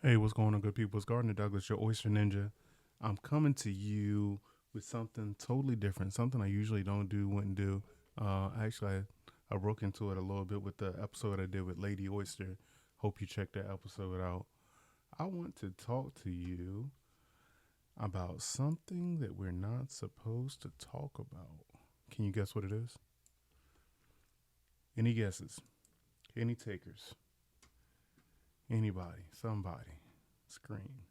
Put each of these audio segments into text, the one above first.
Hey, what's going on, good people? It's Gardner Douglas, your Oyster Ninja. I'm coming to you with something totally different, something I usually don't do, wouldn't do. I broke into it a little bit with the episode I did with Lady Oyster. Hope you checked that episode out. I want to talk to you about something that we're not supposed to talk about. Can you guess what it is? Any guesses? Any takers? Anybody? Somebody? Screen.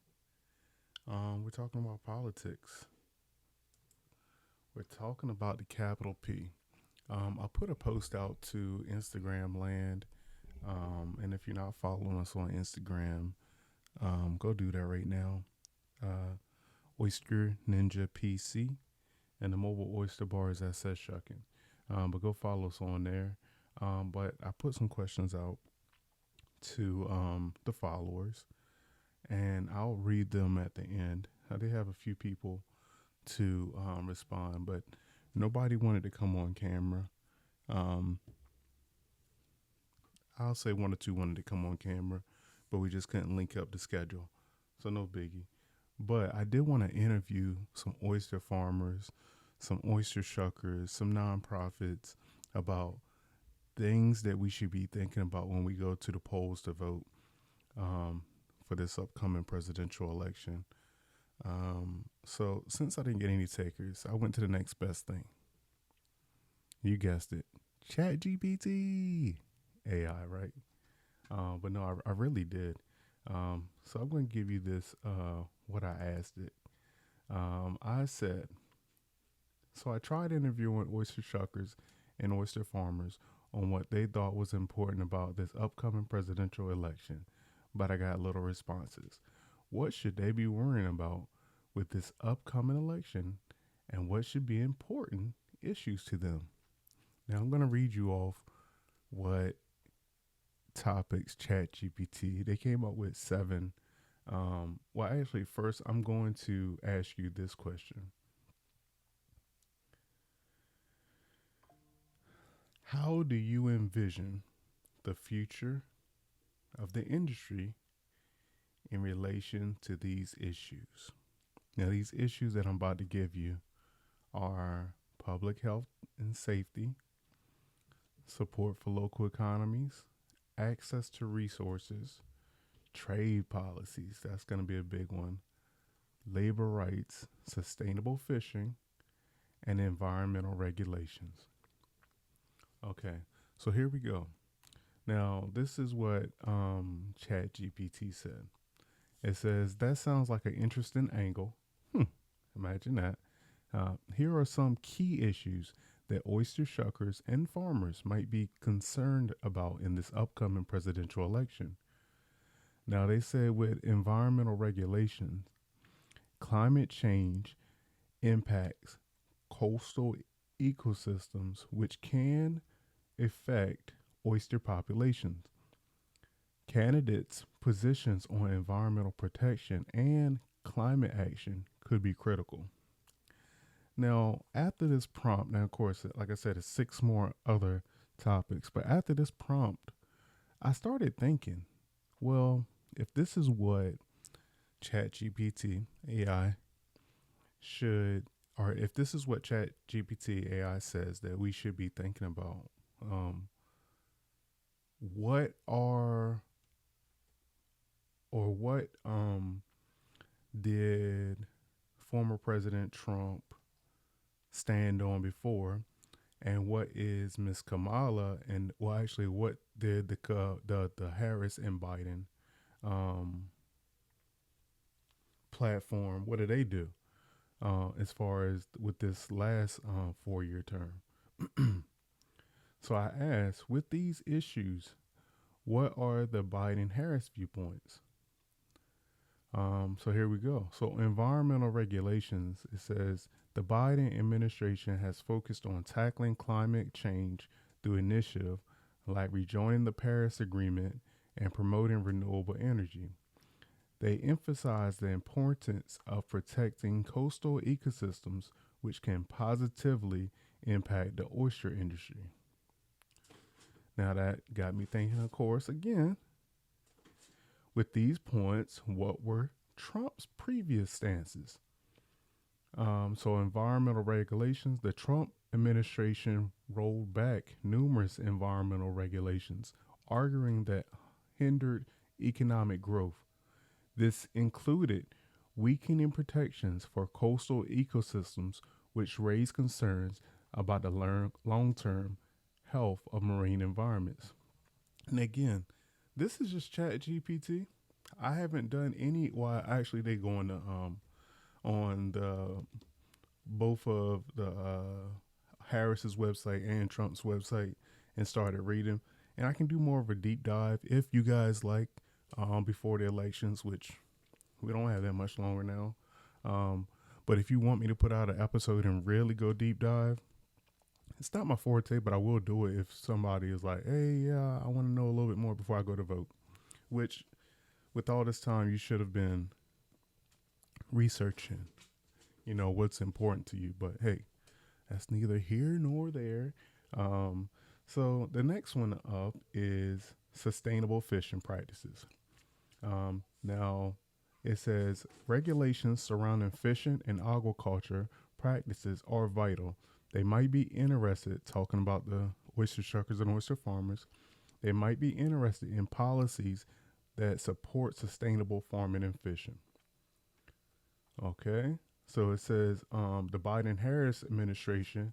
We're talking about politics. We're talking about the capital P. I put a post out to Instagram land. And if you're not following us on Instagram, go do that right now. Uh, Oyster Ninja PC and the mobile Oyster bar is SS Shucking. But go follow us on there. But I put some questions out to the followers, and I'll read them at the end. They have a few people to respond, but nobody wanted to come on camera. Um, I'll say one or two wanted to come on camera, but we just couldn't link up the schedule. So no biggie. But I did want to interview some oyster farmers, some oyster shuckers, some nonprofits about things that we should be thinking about when we go to the polls to vote um, for this upcoming presidential election. So since I didn't get any takers, I went to the next best thing. You guessed it, Chat GPT, AI, right? But no, I really did. So I'm going to give you this, what I asked it. I said, so I tried interviewing oyster shuckers and oyster farmers on what they thought was important about this upcoming presidential election, but I got little responses. What should they be worrying about with this upcoming election, and what should be important issues to them? Now I'm going to read you off what topics Chat GPT. They came up with seven. Well, actually, first I'm going to ask you this question: how do you envision the future of the industry in relation to these issues? Now, these issues that I'm about to give you are public health and safety, support for local economies, access to resources, trade policies, that's going to be a big one, labor rights, sustainable fishing, and environmental regulations. Okay, so here we go. Now, this is what ChatGPT said. It says, that sounds like an interesting angle. Imagine that. Here are some key issues that oyster shuckers and farmers might be concerned about in this upcoming presidential election. Now, they said with environmental regulations, climate change impacts coastal ecosystems, which can affect oyster populations. Candidates' positions on environmental protection and climate action could be critical. Now, after this prompt, now of course, like I said, it's six more other topics, but after this prompt, I started thinking, well, if this is what ChatGPT AI should, or if this is what ChatGPT AI says that we should be thinking about, um, what are or what did former President Trump stand on before, and what is Miss Kamala, and well, actually, what did the Harris and Biden um, platform? What did they do as far as with this last 4 year term? So I asked, with these issues, what are the Biden Harris viewpoints? So here we go. So environmental regulations, it says the Biden administration has focused on tackling climate change through initiative like rejoining the Paris Agreement and promoting renewable energy. They emphasize the importance of protecting coastal ecosystems, which can positively impact the oyster industry. Now that got me thinking, of course, again, With these points, what were Trump's previous stances? So, environmental regulations, the Trump administration rolled back numerous environmental regulations, arguing that hindered economic growth. This included weakening protections for coastal ecosystems, which raised concerns about the long term health of marine environments. And again, this is just Chat GPT. I haven't done any. Well, actually, they go on the both of the Harris's website and Trump's website and started reading. And I can do more of a deep dive if you guys like before the elections, which we don't have that much longer now. But if you want me to put out an episode and really go deep dive, it's not my forte, but I will do it if somebody is like, hey, yeah, I want to know a little bit more before I go to vote. Which, with all this time, you should have been researching, what's important to you. But hey, that's neither here nor there. So the next one up is sustainable fishing practices. Now, it says regulations surrounding fishing and aquaculture practices are vital. They might be interested, talking about the oyster shuckers and oyster farmers, they might be interested in policies that support sustainable farming and fishing. Okay, so it says the Biden-Harris administration,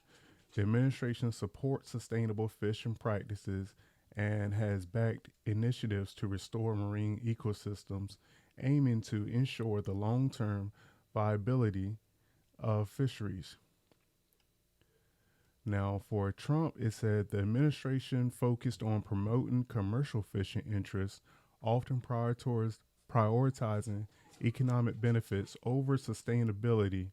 the administration supports sustainable fishing practices and has backed initiatives to restore marine ecosystems, aiming to ensure the long-term viability of fisheries. Now, for Trump, it said the administration focused on promoting commercial fishing interests, often prioritizing economic benefits over sustainability.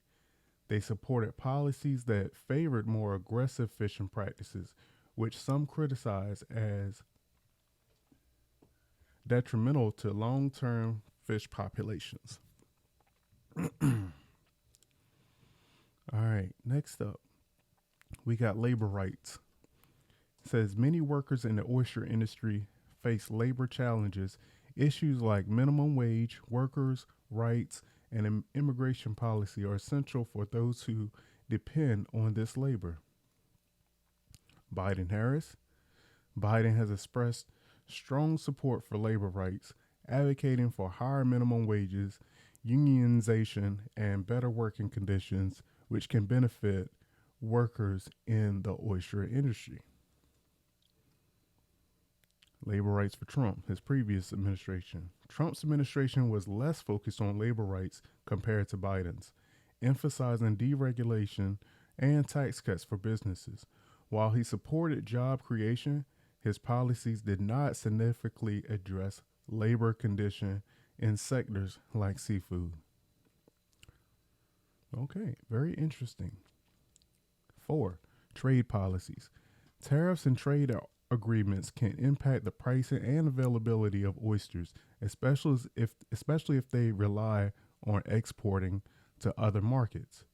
They supported policies that favored more aggressive fishing practices, which some criticize as detrimental to long-term fish populations. All right, next up, we got labor rights. It says many workers in the oyster industry face labor challenges. Issues like minimum wage, workers' rights, and immigration policy are essential for those who depend on this labor. Biden-Harris. Biden has expressed strong support for labor rights, advocating for higher minimum wages, unionization, and better working conditions, which can benefit workers in the oyster industry. Labor rights for Trump, his previous administration. Trump's administration was less focused on labor rights compared to Biden's, emphasizing deregulation and tax cuts for businesses. While he supported job creation, his policies did not significantly address labor condition in sectors like seafood. Okay, very interesting. 4. Trade policies. Tariffs and trade agreements can impact the pricing and availability of oysters, especially if they rely on exporting to other markets.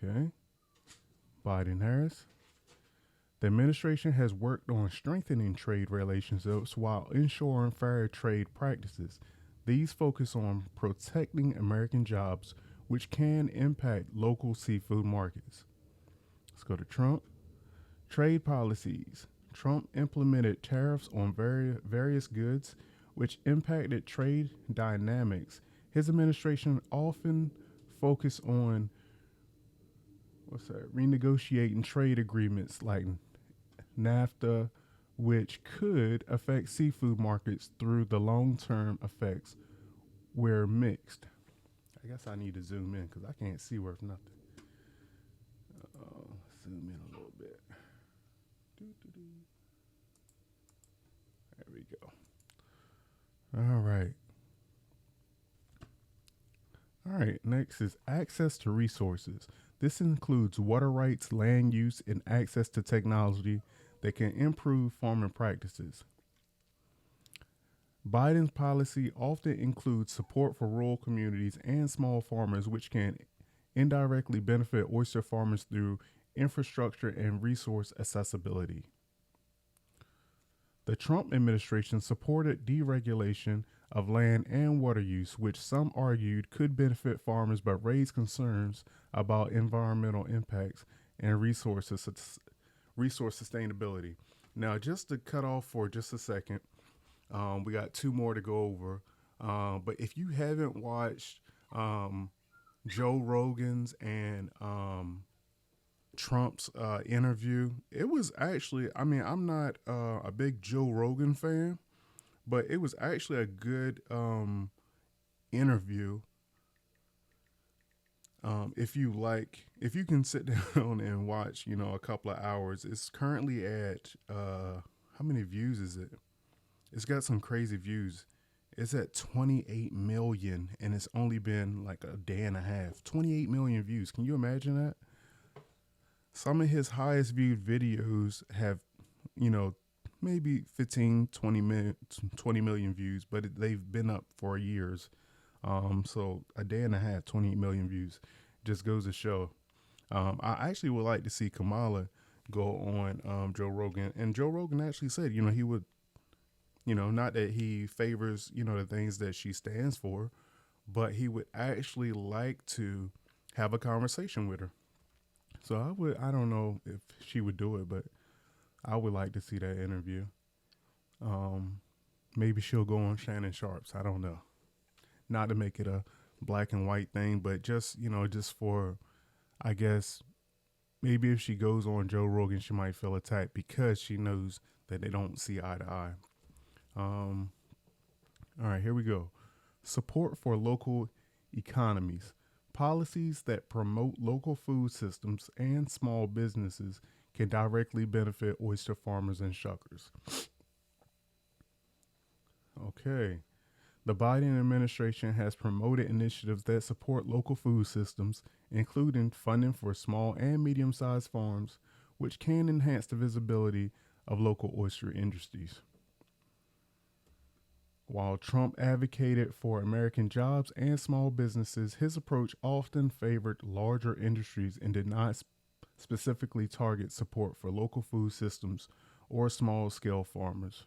Okay. Biden-Harris. The administration has worked on strengthening trade relationships while ensuring fair trade practices. These focus on protecting American jobs, which can impact local seafood markets. Let's go to Trump. Trade policies. Trump implemented tariffs on various goods, which impacted trade dynamics. His administration often focused on renegotiating trade agreements like NAFTA, which could affect seafood markets through the long-term effects were mixed. I guess I need to zoom in because I can't see worth nothing. Zoom in a little bit. There we go. All right. Next is access to resources. This includes water rights, land use, and access to technology that can improve farming practices. Biden's policy often includes support for rural communities and small farmers, which can indirectly benefit oyster farmers through infrastructure and resource accessibility. The Trump administration supported deregulation of land and water use, which some argued could benefit farmers but raised concerns about environmental impacts and resource sustainability. Now, just to cut off for just a second, we got two more to go over. But if you haven't watched Joe Rogan's and Trump's interview, it was actually, I mean, I'm not a big Joe Rogan fan, but it was actually a good interview. If you can sit down and watch, a couple of hours, it's currently at, how many views is it? It's got some crazy views. It's at 28 million and it's only been like a day and a half. 28 million views. Can you imagine that? Some of his highest viewed videos have, maybe 15, 20 million views, but they've been up for years. So a day and a half, 28 million views just goes to show. I actually would like to see Kamala go on Joe Rogan. And Joe Rogan actually said, he would, not that he favors, the things that she stands for, but he would actually like to have a conversation with her. So I don't know if she would do it, but I would like to see that interview. Maybe she'll go on Shannon Sharp's. I don't know. Not to make it a black and white thing, but just for, I guess, maybe if she goes on Joe Rogan, she might feel attacked because she knows that they don't see eye to eye. All right, here we go. Support for local economies. Policies that promote local food systems and small businesses can directly benefit oyster farmers and shuckers. Okay. The Biden administration has promoted initiatives that support local food systems, including funding for small and medium-sized farms, which can enhance the visibility of local oyster industries. While Trump advocated for American jobs and small businesses, his approach often favored larger industries and did not specifically target support for local food systems or small-scale farmers.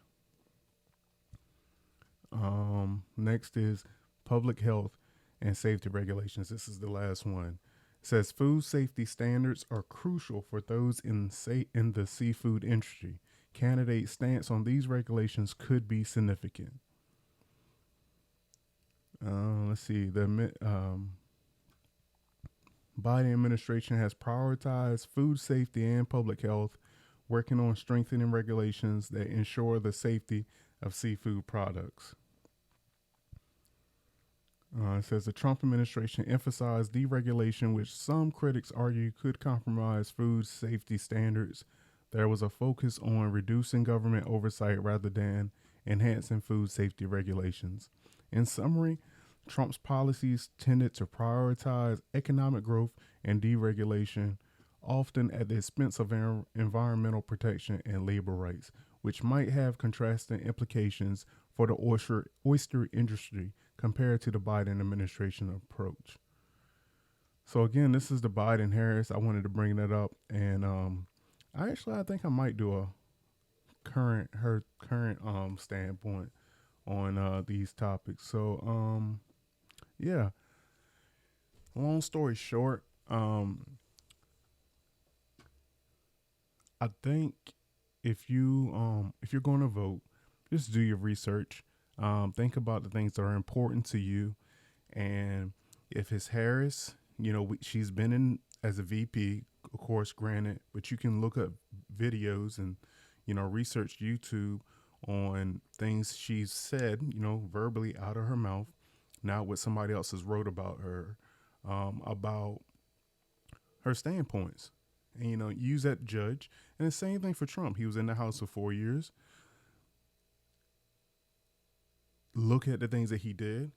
Next is public health and safety regulations. This is the last one. It says food safety standards are crucial for those in the seafood industry. Candidates' stance on these regulations could be significant. Let's see. The Biden administration has prioritized food safety and public health, working on strengthening regulations that ensure the safety of seafood products. It says the Trump administration emphasized deregulation, which some critics argue could compromise food safety standards. There was a focus on reducing government oversight rather than enhancing food safety regulations. In summary, Trump's policies tended to prioritize economic growth and deregulation, often at the expense of environmental protection and labor rights, which might have contrasting implications for the oyster industry compared to the Biden administration approach. So again, this is the Biden-Harris. I wanted to bring that up, and I think I might do a current standpoint on these topics. So yeah. Long story short, I think if you're going to vote, just do your research. Think about the things that are important to you, and if it's Harris, she's been in as a VP, of course, granted, but you can look up videos and research YouTube on things she's said, verbally out of her mouth, not what somebody else has wrote about her, about her standpoints, and use that to judge. And the same thing for Trump. He was in the House for 4 years. Look at the things that he did,